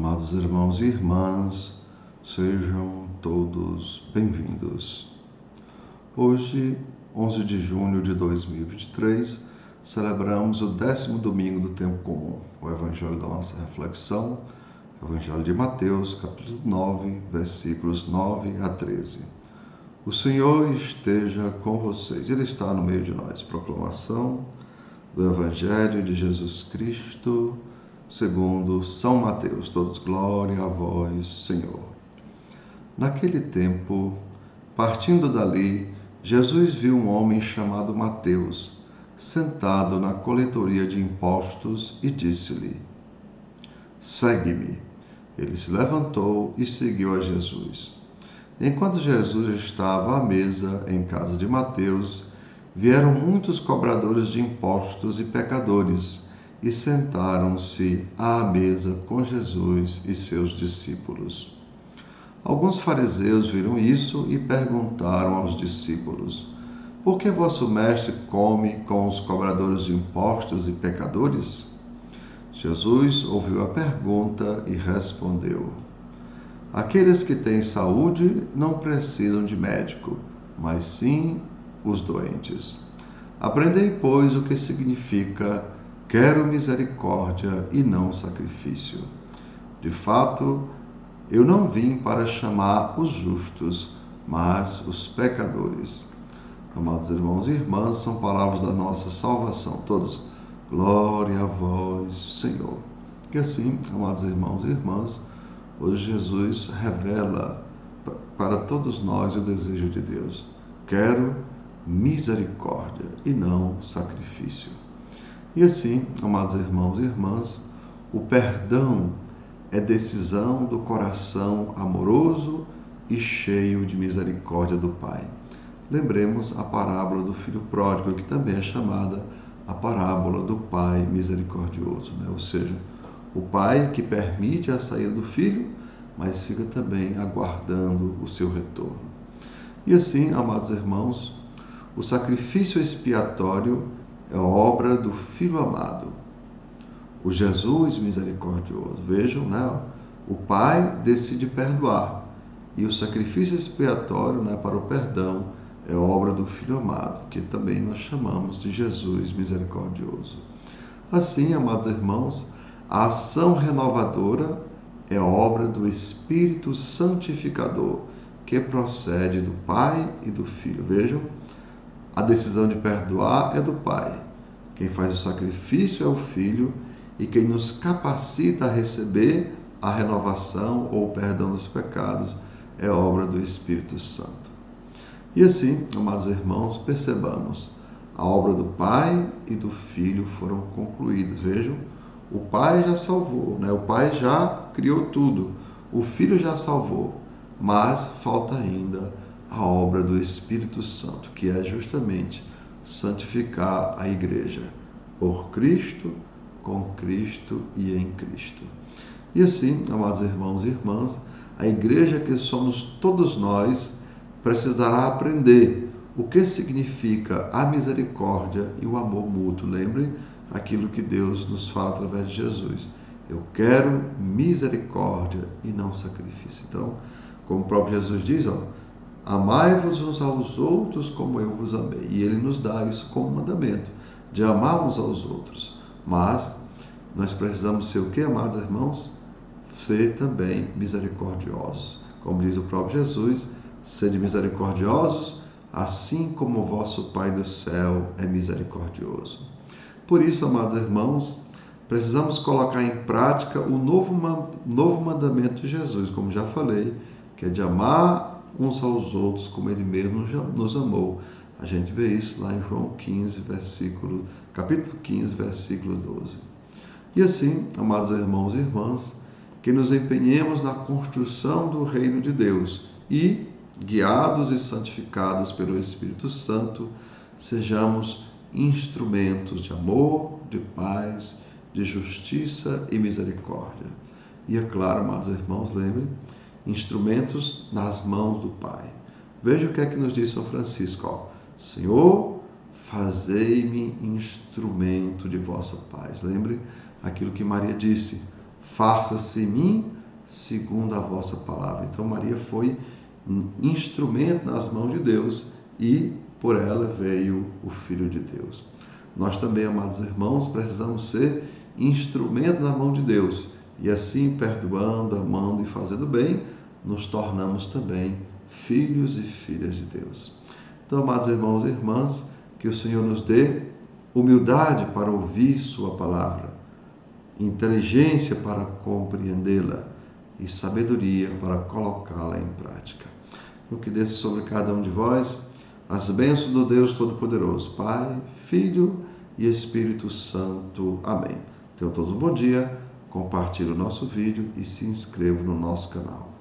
Amados irmãos e irmãs, sejam todos bem-vindos. Hoje, 11 de junho de 2023, celebramos o 10º domingo do tempo comum, o evangelho da nossa reflexão, o evangelho de Mateus, capítulo 9, versículos 9 a 13. O Senhor esteja com vocês, Ele está no meio de nós. Proclamação do evangelho de Jesus Cristo, segundo São Mateus. Todos glória a vós, Senhor. Naquele tempo, partindo dali, Jesus viu um homem chamado Mateus, sentado na coletoria de impostos, e disse-lhe: Segue-me. Ele se levantou e seguiu a Jesus. Enquanto Jesus estava à mesa em casa de Mateus, vieram muitos cobradores de impostos e pecadores, e sentaram-se à mesa com Jesus e seus discípulos. Alguns fariseus viram isso e perguntaram aos discípulos: Por que vosso mestre come com os cobradores de impostos e pecadores? Jesus ouviu a pergunta e respondeu: Aqueles que têm saúde não precisam de médico, mas sim os doentes. Aprendei, pois, o que significa quero misericórdia e não sacrifício. De fato, eu não vim para chamar os justos, mas os pecadores. Amados irmãos e irmãs, são palavras da nossa salvação. Todos, glória a vós, Senhor. E assim, amados irmãos e irmãs, hoje Jesus revela para todos nós o desejo de Deus. Quero misericórdia e não sacrifício. E assim, amados irmãos e irmãs, o perdão é decisão do coração amoroso e cheio de misericórdia do Pai. Lembremos a parábola do filho pródigo, que também é chamada a parábola do Pai misericordioso, Ou seja, o Pai que permite a saída do filho, mas fica também aguardando o seu retorno. E assim, amados irmãos, o sacrifício expiatório é obra do Filho amado, o Jesus misericordioso. Vejam, o Pai decide perdoar, e o sacrifício expiatório, para o perdão, é obra do Filho amado, que também nós chamamos de Jesus misericordioso. Assim, amados irmãos, a ação renovadora é obra do Espírito Santificador, que procede do Pai e do Filho. Vejam, a decisão de perdoar é do Pai. Quem faz o sacrifício é o Filho, e quem nos capacita a receber a renovação ou o perdão dos pecados é obra do Espírito Santo. E assim, amados irmãos, percebamos, a obra do Pai e do Filho foram concluídas. Vejam, o Pai já salvou, O Pai já criou tudo, o Filho já salvou, mas falta ainda a obra do Espírito Santo, que é justamente santificar a igreja por Cristo, com Cristo e em Cristo. E assim, amados irmãos e irmãs, a igreja que somos todos nós precisará aprender o que significa a misericórdia e o amor mútuo. Lembrem aquilo que Deus nos fala através de Jesus. Eu quero misericórdia e não sacrifício. Então, como o próprio Jesus diz, amai-vos uns aos outros como eu vos amei. E Ele nos dá isso como mandamento, de amar uns aos outros. Mas nós precisamos ser o que, amados irmãos? Ser também misericordiosos. Como diz o próprio Jesus, sede misericordiosos, assim como o vosso Pai do céu é misericordioso. Por isso, amados irmãos, precisamos colocar em prática o novo mandamento de Jesus, como já falei, que é de amar uns aos outros como Ele mesmo nos amou. A gente vê isso lá em João 15, capítulo 15, versículo 12. E assim, amados irmãos e irmãs, que nos empenhemos na construção do reino de Deus e, guiados e santificados pelo Espírito Santo, sejamos instrumentos de amor, de paz, de justiça e misericórdia. E é claro, amados irmãos, lembrem, instrumentos nas mãos do Pai. Veja o que é que nos diz São Francisco. Senhor, fazei-me instrumento de vossa paz. Lembre aquilo que Maria disse. faça-se em mim segundo a vossa palavra. Então Maria foi um instrumento nas mãos de Deus e por ela veio o Filho de Deus. Nós também, amados irmãos, precisamos ser instrumento na mão de Deus e assim, perdoando, amando e fazendo bem, nos tornamos também filhos e filhas de Deus. Então, amados irmãos e irmãs, que o Senhor nos dê humildade para ouvir sua palavra, inteligência para compreendê-la e sabedoria para colocá-la em prática. Então, que desça sobre cada um de vós as bênçãos do Deus Todo-Poderoso, Pai, Filho e Espírito Santo. Amém. Tenham todos um bom dia, compartilhe o nosso vídeo e se inscreva no nosso canal.